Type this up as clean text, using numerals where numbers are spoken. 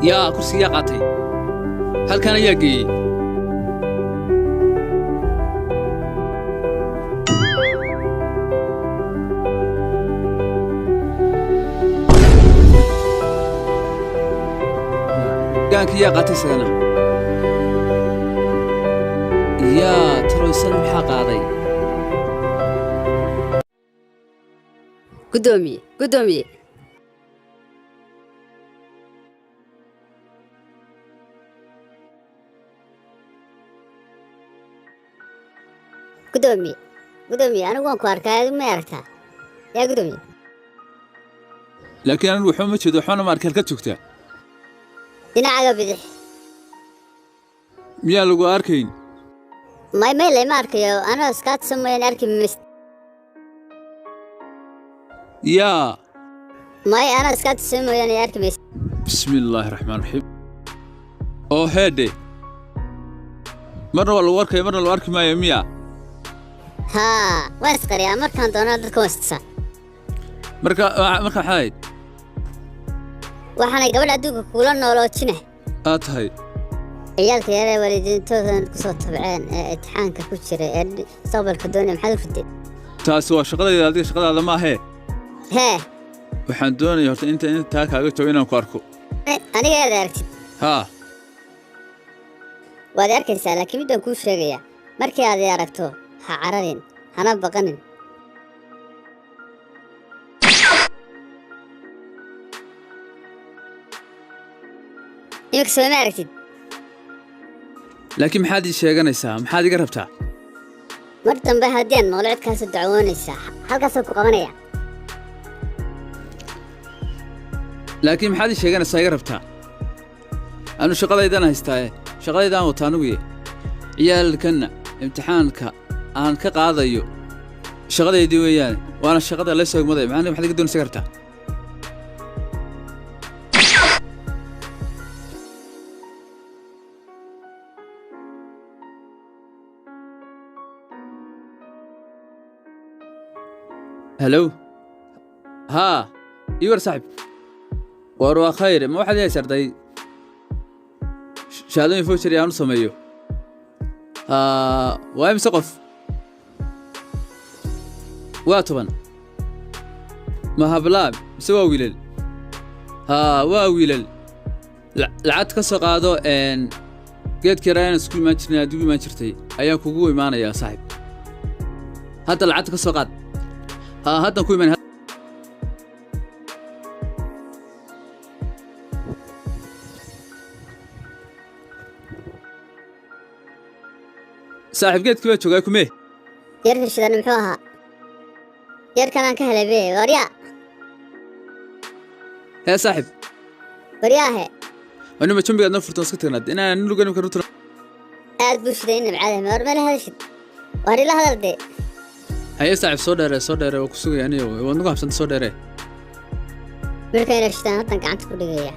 يا كرسي يا قاتي هل كان يجي كانك يا قاتي سنة يا ترى السنة محاق هذي قدومي قدومي قدومي قدومي أنا وين كوارك هذا ما يعرفها يا قدومي لكن أنا وحوم تشدو حنا ما أركل كتشوكته دينا عقب بدح يا لو أركين ما لي ما أركيو أنا سكات سمين أركي مست يا ما أنا سكات سمين أركي مست بسم الله الرحمن الرحيم أوه هادي مرة والله أركي مرة والله أركي ما يميا ها واسقر يا مركان دونا كوستسا مركا حايد waxaanay gabadh aduunka kula nooloojine aad tahay ciyaalka yare waalidiintoodan ku soo tabceen ee imtixaanka ku jira ee sabarka doonaya maxaad u fiday taasi waa shaqadayda adiga shaqadaada ma ahee hee waxaan doonayaa horta inta taa kaaga joogo inaan ku arko aniga aad aragtid haa waad arkaysaa laakiin midaan kuu sheegayaa markii aad aragto ha cararin hana baqanin إيمك سوي ما ركتد لكن محد يشيغانيسا محد iga rabtaa mar dambe hadeen noolcid ka soo dacwoonaysa halkaas ku qabanaya laakiin maxad sheeganaysaa iga rabtaa anu shaqadaydan haystaa shaqadaydan wataan ugu ciyaalkan imtixaanka aan ka qaadayo shaqadaydii weeyaan waana shaqada la soo gmaday macna maxad iga doonaysaa kartaa هلو ها ايوه صاحب وروا خير ما واحد يسر داي شادوني فوشر يا سميو وايم سقف واتبن ما هبلاب سوا ويلل واويلل لعد كسو قادو ان geed kiraan isku ma jirnaa adigu ma jirtay ayaan kugu imaanaya saaxib hadda lacag ka soo qaad هذا كوي من صاحب قلت كيف تشوفكم ايه يرفع شذا نمحوها يركن أنا كهلا بيه وريا يا صاحب وريا هي أنا ما تشوف بقى نفرط نسكت هنا أنا نلقى نمكن نطلع أدبوش ذي نبعده ما ورمى له هذا الشيء وري له هذا الدي هاي صاحب صدر وكسوق يعني ونقف عشان صدره مركي رشتان هتنك عن تقولي